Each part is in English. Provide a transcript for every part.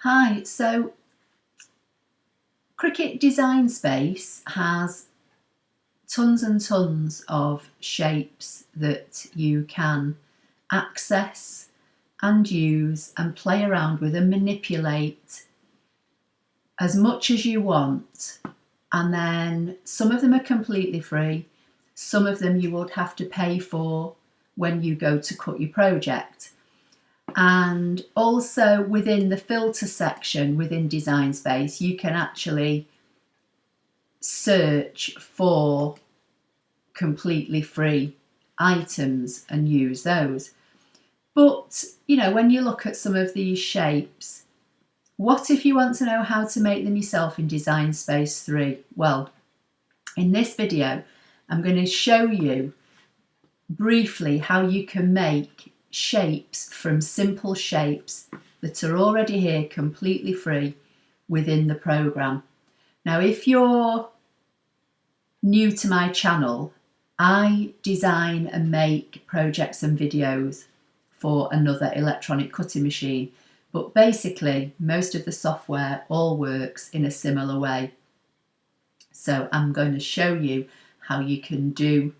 Hi, so Cricut Design Space has tons and tons of shapes that you can access and use and play around with and manipulate as much as you want. And then some of them are completely free, some of them you would have to pay for when you go to cut your project. And also within the filter section within Design Space, you can actually search for completely free items and use those. But, you know, when you look at some of these shapes, what if you want to know how to make them yourself in Design Space 3? Well, in this video, I'm going to show you briefly how you can make shapes from simple shapes that are already here completely free within the program. Now, if you're new to my channel, I design and make projects and videos for another electronic cutting machine, but basically most of the software all works in a similar way. So I'm going to show you how you can do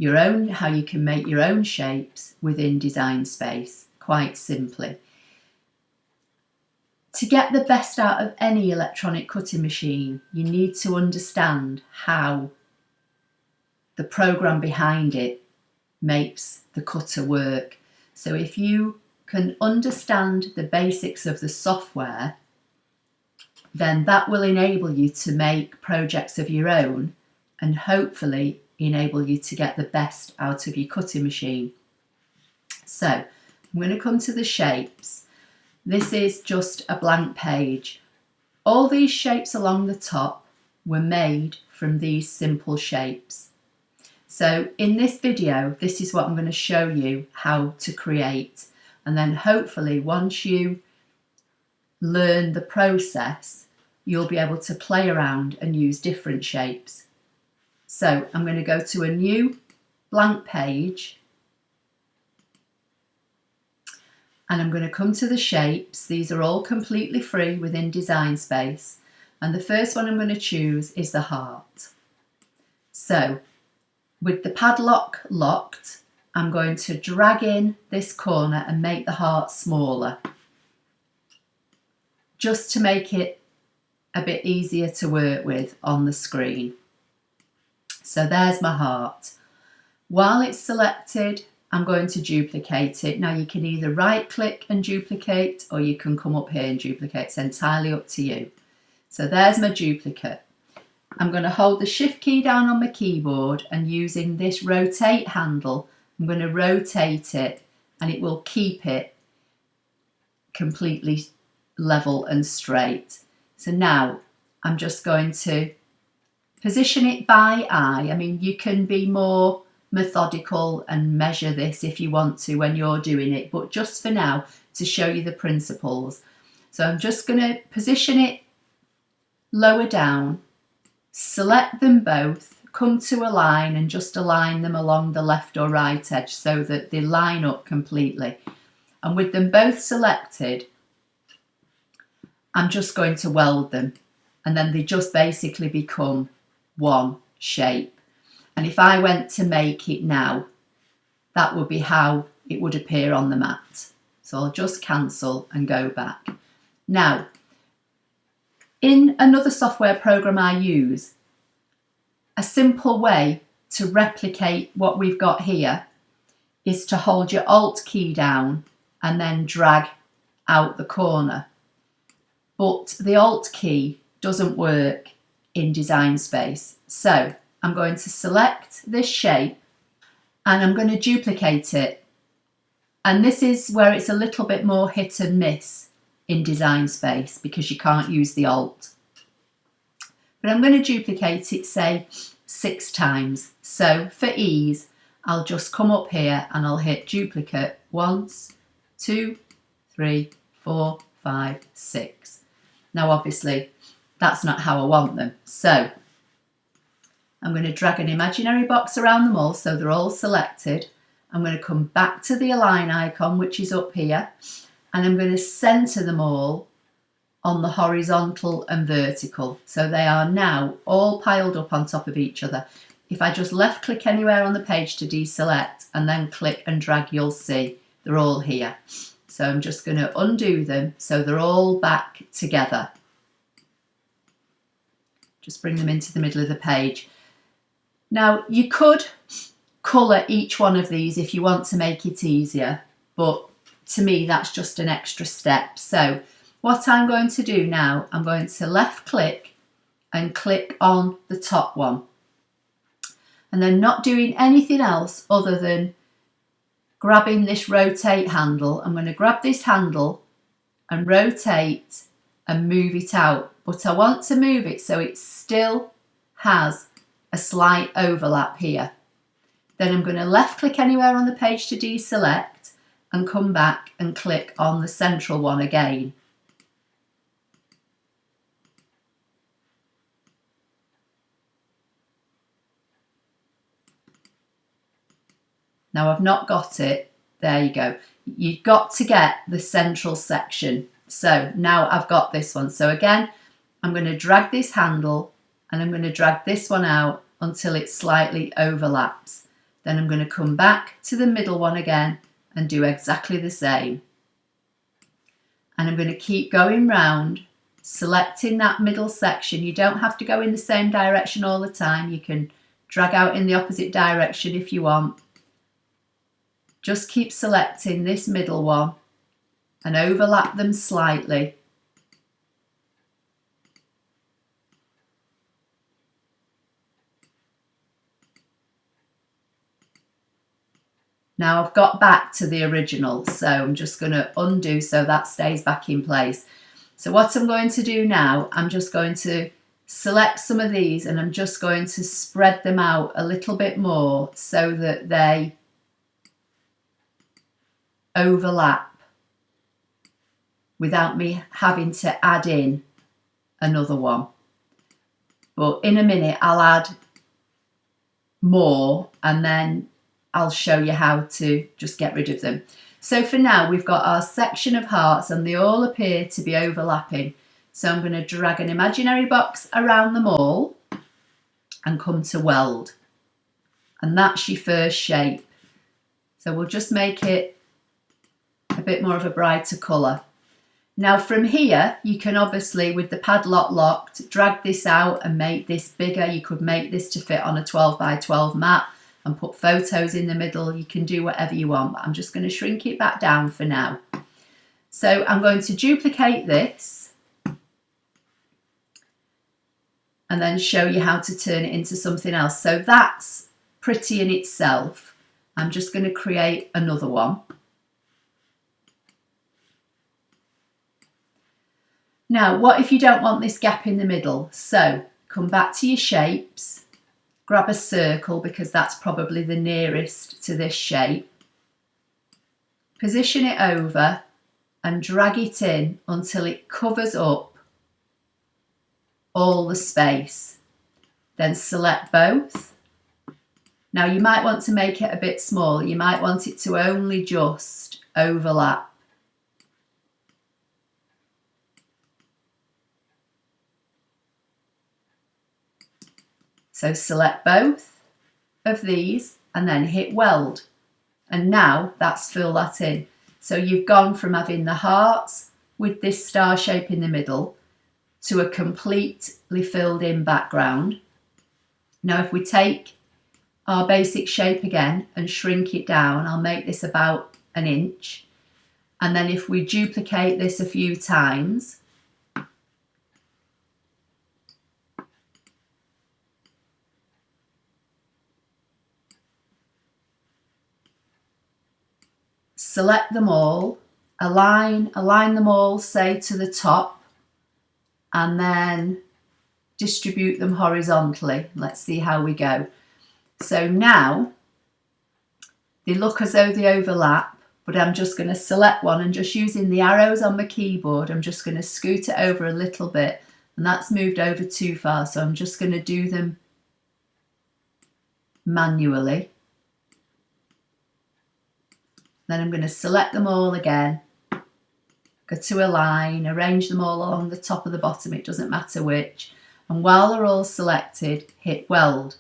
how you can make your own shapes within Design Space quite simply. To get the best out of any electronic cutting machine, you need to understand how the program behind it makes the cutter work. So if you can understand the basics of the software, then that will enable you to make projects of your own and hopefully enable you to get the best out of your cutting machine. So I'm going to come to the shapes. This is just a blank page. All these shapes along the top were made from these simple shapes. So in this video, this is what I'm going to show you how to create. And then hopefully once you learn the process, you'll be able to play around and use different shapes. So I'm going to go to a new blank page and I'm going to come to the shapes. These are all completely free within Design Space. And the first one I'm going to choose is the heart. So with the padlock locked, I'm going to drag in this corner and make the heart smaller, just to make it a bit easier to work with on the screen. So there's my heart. While it's selected, I'm going to duplicate it. Now you can either right click and duplicate, or you can come up here and duplicate. It's entirely up to you. So there's my duplicate. I'm going to hold the shift key down on my keyboard and using this rotate handle, I'm going to rotate it and it will keep it completely level and straight. So now I'm just going to position it by eye. I mean, you can be more methodical and measure this if you want to when you're doing it, but just for now, to show you the principles. So I'm just going to position it lower down, select them both, come to a line and just align them along the left or right edge so that they line up completely. And with them both selected, I'm just going to weld them, and then they just basically become one shape. And if I went to make it now, that would be how it would appear on the mat. So I'll just cancel and go back. Now, in another software program I use, a simple way to replicate what we've got here is to hold your Alt key down and then drag out the corner. But the Alt key doesn't work in Design Space. So I'm going to select this shape and I'm going to duplicate it. And this is where it's a little bit more hit and miss in Design Space because you can't use the Alt. But I'm going to duplicate it, say, 6 times. So for ease, I'll just come up here and I'll hit duplicate 1, 2, 3, 4, 5, 6. Now obviously that's not how I want them. So I'm going to drag an imaginary box around them all so they're all selected. I'm going to come back to the align icon, which is up here, and I'm going to center them all on the horizontal and vertical. So they are now all piled up on top of each other. If I just left click anywhere on the page to deselect and then click and drag, you'll see they're all here. So I'm just going to undo them so they're all back together. Just bring them into the middle of the page. Now you could colour each one of these if you want to make it easier, but to me that's just an extra step. So what I'm going to do now, I'm going to left click and click on the top one, and then not doing anything else other than grabbing this rotate handle. I'm going to grab this handle and rotate and move it out, but I want to move it so it still has a slight overlap here. Then I'm going to left click anywhere on the page to deselect and come back and click on the central one again. Now I've not got it. There you go. You've got to get the central section. So now I've got this one. So again, I'm going to drag this handle and I'm going to drag this one out until it slightly overlaps. Then I'm going to come back to the middle one again and do exactly the same. And I'm going to keep going round, selecting that middle section. You don't have to go in the same direction all the time. You can drag out in the opposite direction if you want. Just keep selecting this middle one and overlap them slightly. Now I've got back to the original, so I'm just going to undo so that stays back in place. So what I'm going to do now, I'm just going to select some of these and I'm just going to spread them out a little bit more so that they overlap without me having to add in another one. But in a minute I'll add more and then I'll show you how to just get rid of them. So for now we've got our section of hearts and they all appear to be overlapping. So I'm going to drag an imaginary box around them all and come to weld. And that's your first shape. So we'll just make it a bit more of a brighter colour. Now from here you can obviously, with the padlock locked, drag this out and make this bigger. You could make this to fit on a 12 by 12 mat and put photos in the middle. You can do whatever you want, but I'm just going to shrink it back down for now. So I'm going to duplicate this and then show you how to turn it into something else. So that's pretty in itself. I'm just going to create another one. Now, what if you don't want this gap in the middle? So come back to your shapes, grab a circle because that's probably the nearest to this shape. Position it over and drag it in until it covers up all the space. Then select both. Now you might want to make it a bit small. You might want it to only just overlap. So select both of these and then hit weld. And now that's filled that in. So you've gone from having the hearts with this star shape in the middle to a completely filled in background. Now if we take our basic shape again and shrink it down, I'll make this about 1 inch. And then if we duplicate this a few times, select them all, align them all, say to the top, and then distribute them horizontally. Let's see how we go. So now they look as though they overlap, but I'm just going to select one and just using the arrows on my keyboard, I'm just going to scoot it over a little bit, and that's moved over too far. So I'm just going to do them manually. Then I'm going to select them all again go to align, arrange them all along the top of the bottom, it doesn't matter which. And while they're all selected, hit weld.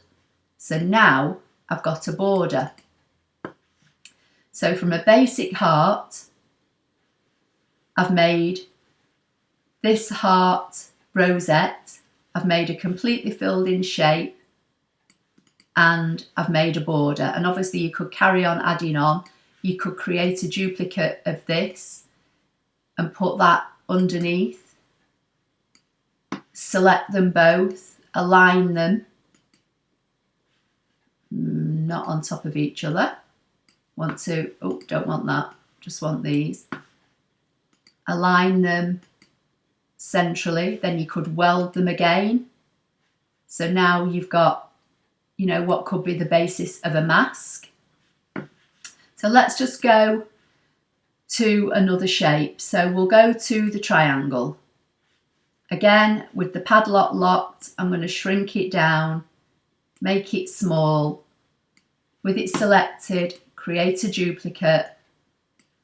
So now I've got a border. So from a basic heart, I've made this heart rosette, I've made a completely filled in shape, and I've made a border. And obviously you could carry on adding on. You could create a duplicate of this and put that underneath. Select them both, align them, not on top of each other. Want to, oh, don't want that, just want these. Align them centrally, then you could weld them again. So now you've got, you know, what could be the basis of a mask. So let's just go to another shape. So we'll go to the triangle. Again, with the padlock locked, I'm going to shrink it down, make it small. With it selected, create a duplicate.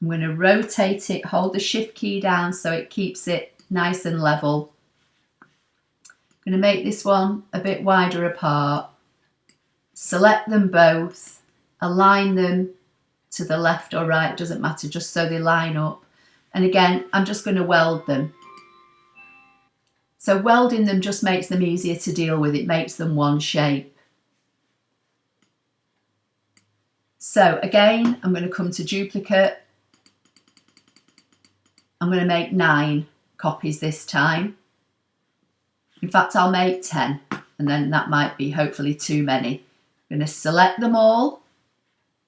I'm going to rotate it, hold the shift key down so it keeps it nice and level. I'm going to make this one a bit wider apart. Select them both, align them to the left or right, doesn't matter, just so they line up. And again, I'm just going to weld them. So welding them just makes them easier to deal with. It makes them one shape. So again, I'm going to come to duplicate. I'm going to make 9 copies this time. In fact, I'll make 10, and then that might be hopefully too many. I'm going to select them all,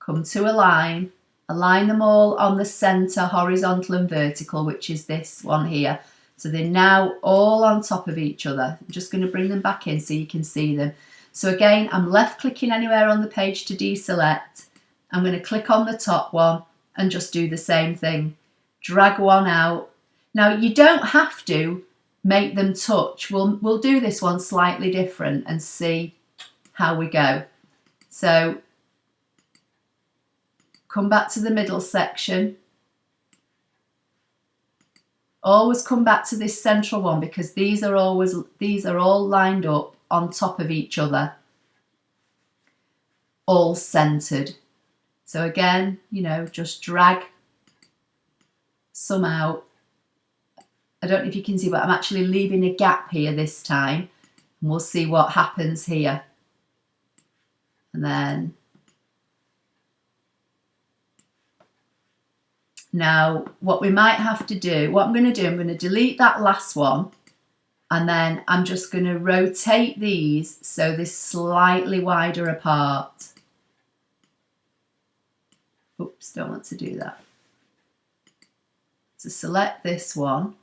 come to align them all on the center, horizontal and vertical, which is this one here. So they're now all on top of each other. I'm just going to bring them back in so you can see them. So again, I'm left clicking anywhere on the page to deselect. I'm going to click on the top one and just do the same thing. Drag one out. Now you don't have to make them touch. We'll do this one slightly different and see how we go. So come back to the middle section. Always come back to this central one because these are all lined up on top of each other, all centered. So again, you know, just drag some out. I don't know if you can see, but I'm actually leaving a gap here this time, and we'll see what happens here. And then now what we might have to do, what I'm going to do, I'm going to delete that last one, and then I'm just going to rotate these so they're slightly wider apart. Oops, don't want to do that. So select this one.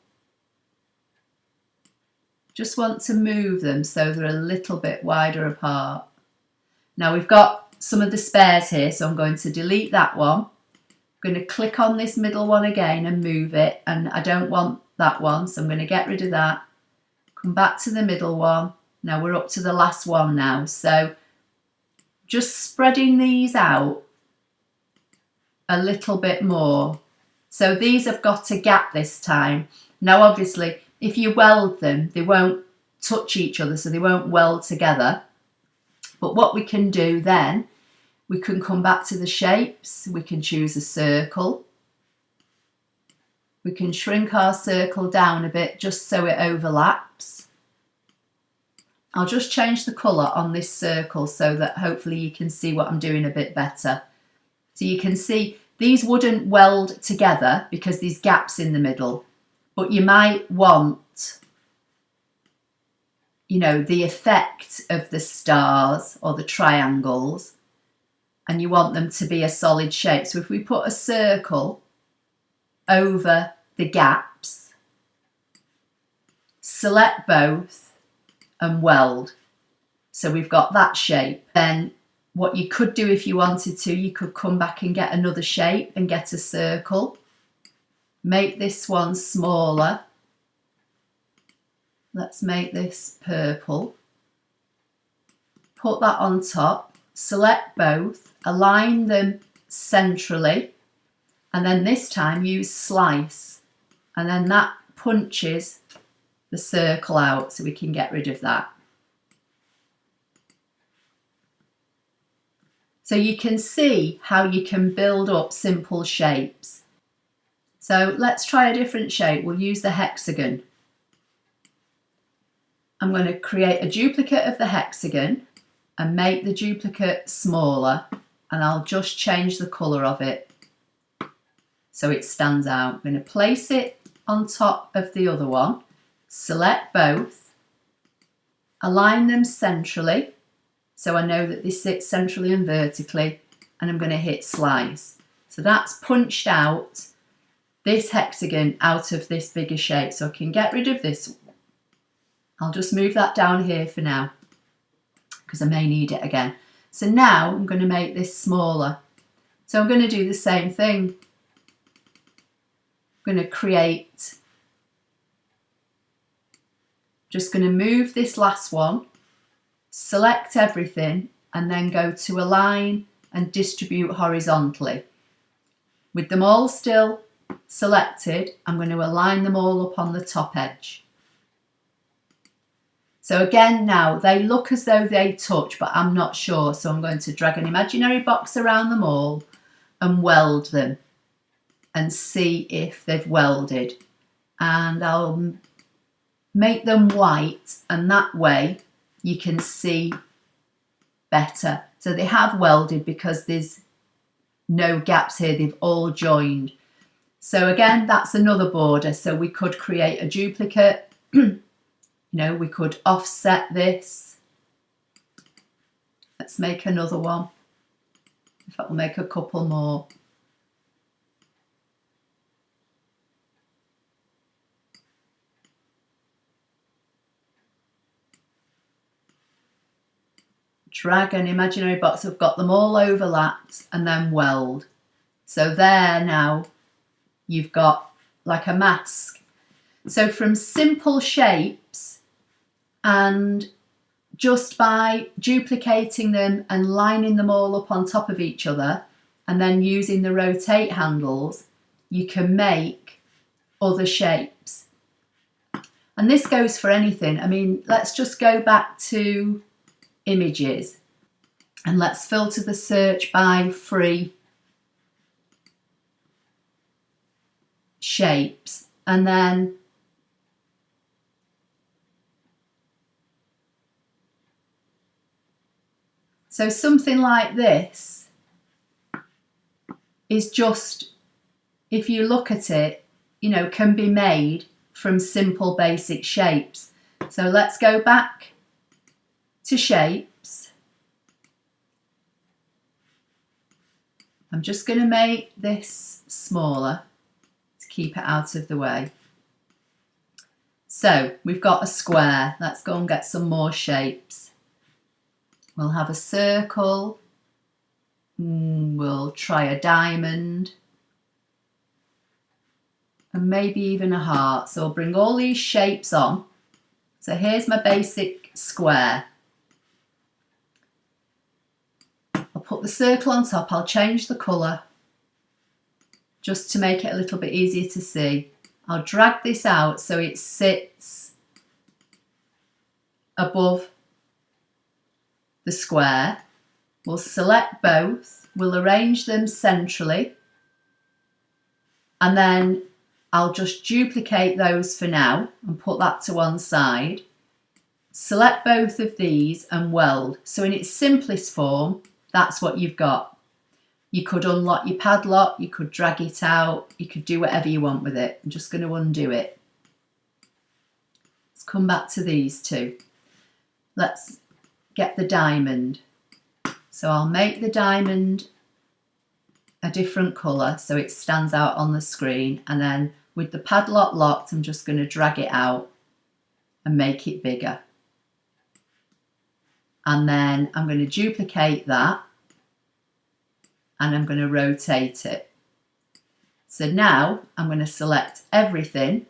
Just want to move them so they're a little bit wider apart. Now we've got some of the spares here, so I'm going to delete that one. I'm going to click on this middle one again and move it, and I don't want that one, so I'm going to get rid of that. Come back to the middle one. Now we're up to the last one now, so just spreading these out a little bit more. So these have got a gap this time. Now obviously if you weld them, they won't touch each other, so they won't weld together. But what we can do then, we can come back to the shapes. We can choose a circle. We can shrink our circle down a bit just so it overlaps. I'll just change the colour on this circle so that hopefully you can see what I'm doing a bit better. So you can see these wouldn't weld together because there's gaps in the middle, but you might want, you know, the effect of the stars or the triangles, and you want them to be a solid shape. So if we put a circle over the gaps, select both and weld. So we've got that shape. Then what you could do if you wanted to, you could come back and get another shape and get a circle. Make this one smaller. Let's make this purple. Put that on top, select both, align them centrally, and then this time use slice. and then that punches the circle out, so we can get rid of that. So you can see how you can build up simple shapes. So let's try a different shape. We'll use the hexagon. I'm going to create a duplicate of the hexagon and make the duplicate smaller, and I'll just change the colour of it so it stands out. I'm going to place it on top of the other one, select both, align them centrally so I know that they sit centrally and vertically, and I'm going to hit slice. So that's punched out this hexagon out of this bigger shape, so I can get rid of this. I'll just move that down here for now because I may need it again. So now I'm going to make this smaller. So I'm going to do the same thing. I'm going to create, just going to move this last one, select everything, and then go to align and distribute horizontally. With them all still selected, I'm going to align them all up on the top edge. So again, now they look as though they touch, but I'm not sure. So I'm going to drag an imaginary box around them all and weld them and see if they've welded. And I'll make them white, and that way you can see better. So they have welded because there's no gaps here. They've all joined. So again, that's another border. So we could create a duplicate. You know, we could offset this. Let's make another one. In fact, we'll make a couple more. Drag an imaginary box. I've got them all overlapped, and then weld. So there now you've got like a mask. So from simple shapes, and just by duplicating them and lining them all up on top of each other and then using the rotate handles, you can make other shapes. And this goes for anything. I mean, let's just go back to images and let's filter the search by free shapes, and then so something like this is just, if you look at it, you know, can be made from simple basic shapes. So let's go back to shapes. I'm just going to make this smaller to keep it out of the way. So we've got a square. Let's go and get some more shapes. We'll have a circle. We'll try a diamond. And maybe even a heart. So I'll bring all these shapes on. So here's my basic square. I'll put the circle on top. I'll change the colour just to make it a little bit easier to see. I'll drag this out so it sits above the square. We'll select both. We'll arrange them centrally. And then I'll just duplicate those for now and put that to one side. Select both of these and weld. So in its simplest form, that's what you've got. You could unlock your padlock, you could drag it out, you could do whatever you want with it. I'm just going to undo it. Let's come back to these two. Let's get the diamond. So I'll make the diamond a different colour so it stands out on the screen, and then with the padlock locked, I'm just going to drag it out and make it bigger. And then I'm going to duplicate that and I'm going to rotate it. So now I'm going to select everything,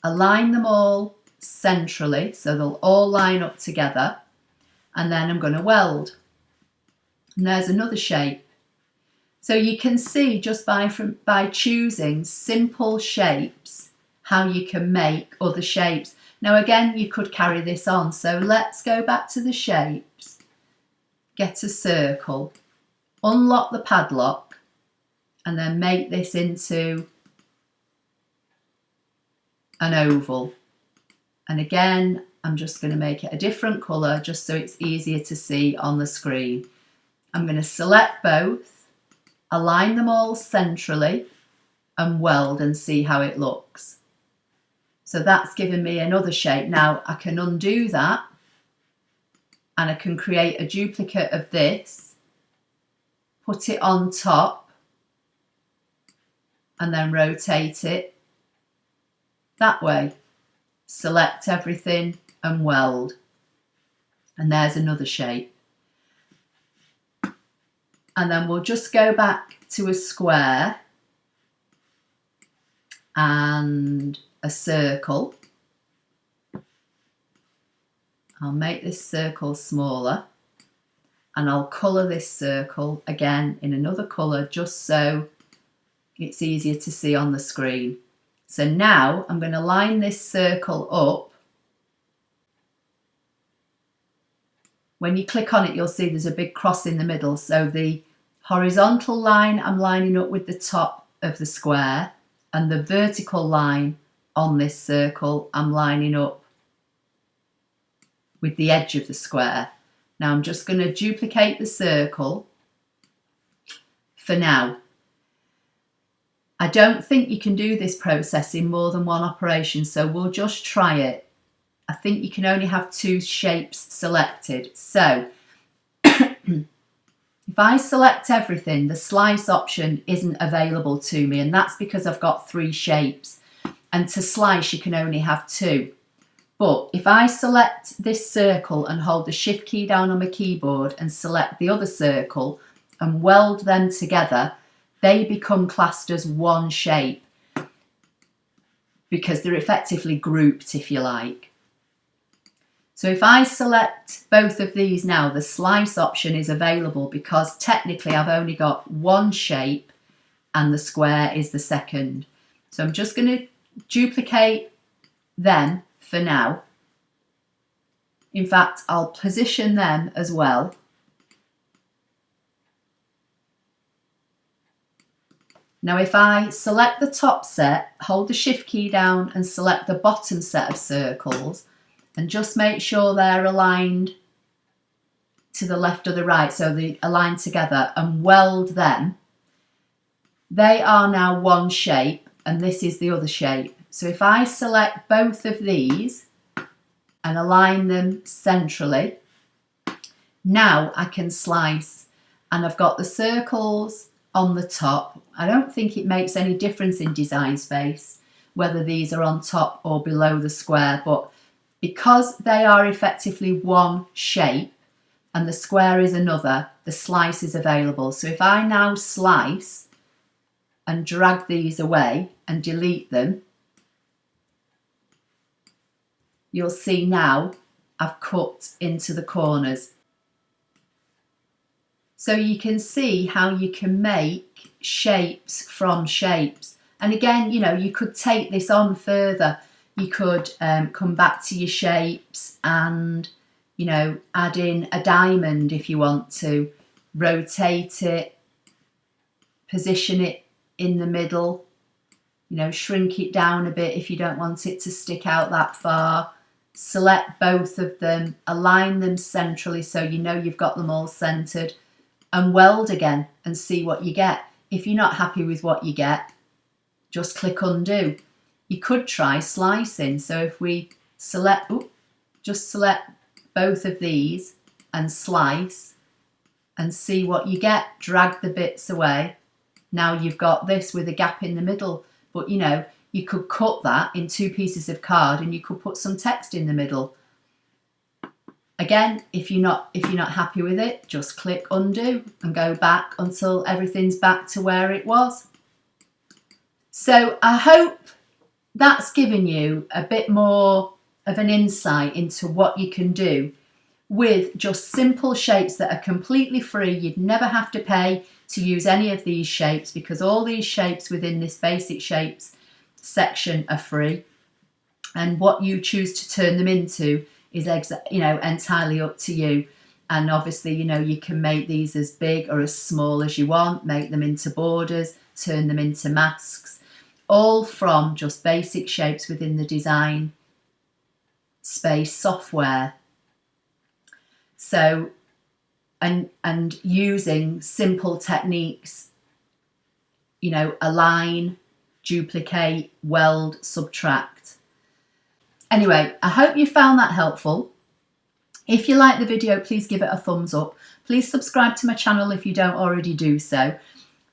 align them all centrally so they'll all line up together, and then I'm going to weld. And there's another shape. So you can see just by choosing simple shapes, how you can make other shapes. Now again, you could carry this on. So let's go back to the shapes, get a circle, unlock the padlock, and then make this into an oval. And again, I'm just going to make it a different colour just so it's easier to see on the screen. I'm going to select both, align them all centrally, and weld and see how it looks. So that's given me another shape. Now I can undo that and I can create a duplicate of this, put it on top, and then rotate it that way. Select everything and weld. And there's another shape. And then we'll just go back to a square and a circle. I'll make this circle smaller and I'll colour this circle again in another colour just so it's easier to see on the screen. So now I'm going to line this circle up. When you click on it, you'll see there's a big cross in the middle. So the horizontal line I'm lining up with the top of the square, and the vertical line on this circle I'm lining up with the edge of the square. Now I'm just going to duplicate the circle for now. I don't think you can do this process in more than one operation, so we'll just try it. I think you can only have 2 shapes selected. So if I select everything, the slice option isn't available to me, and that's because I've got 3 shapes. And to slice, you can only have 2. But if I select this circle and hold the Shift key down on my keyboard and select the other circle and weld them together, they become classed as one shape because they're effectively grouped, if you like. So if I select both of these now, the slice option is available because technically I've only got one shape and the square is the second. So I'm just going to duplicate them for now. In fact, I'll position them as well. Now if I select the top set, hold the Shift key down and select the bottom set of circles and just make sure they're aligned to the left or the right, so they align together, and weld them. They are now one shape and this is the other shape. So if I select both of these and align them centrally, now I can slice, and I've got the circles on the top. I don't think it makes any difference in Design Space whether these are on top or below the square, but because they are effectively one shape and the square is another, the slice is available. So if I now slice and drag these away and delete them, you'll see now I've cut into the corners. So you can see how you can make shapes from shapes. And again, you know, you could take this on further. You could come back to your shapes and, you know, add in a diamond if you want to, rotate it, position it in the middle, you know, shrink it down a bit if you don't want it to stick out that far. Select both of them, align them centrally so you know you've got them all centered, and weld again and see what you get. If you're not happy with what you get, just click undo. You could try slicing. So if we select, just select both of these and slice and see what you get. Drag the bits away. Now you've got this with a gap in the middle, but you know, you could cut that in 2 pieces of card and you could put some text in the middle. Again, if you're not happy with it, just click undo and go back until everything's back to where it was. So I hope that's given you a bit more of an insight into what you can do with just simple shapes that are completely free. You'd never have to pay to use any of these shapes because all these shapes within this basic shapes section are free, and what you choose to turn them into is entirely up to you. And obviously, you can make these as big or as small as you want, make them into borders, turn them into masks, all from just basic shapes within the Design Space software. So, and using simple techniques, align, duplicate, weld, subtract. Anyway, I hope you found that helpful. If you like the video, please give it a thumbs up. Please subscribe to my channel if you don't already do so.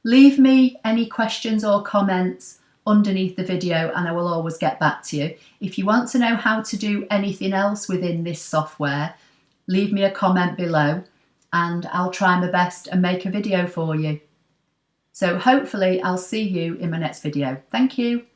Leave me any questions or comments underneath the video and I will always get back to you. If you want to know how to do anything else within this software, leave me a comment below and I'll try my best and make a video for you. So hopefully I'll see you in my next video. Thank you.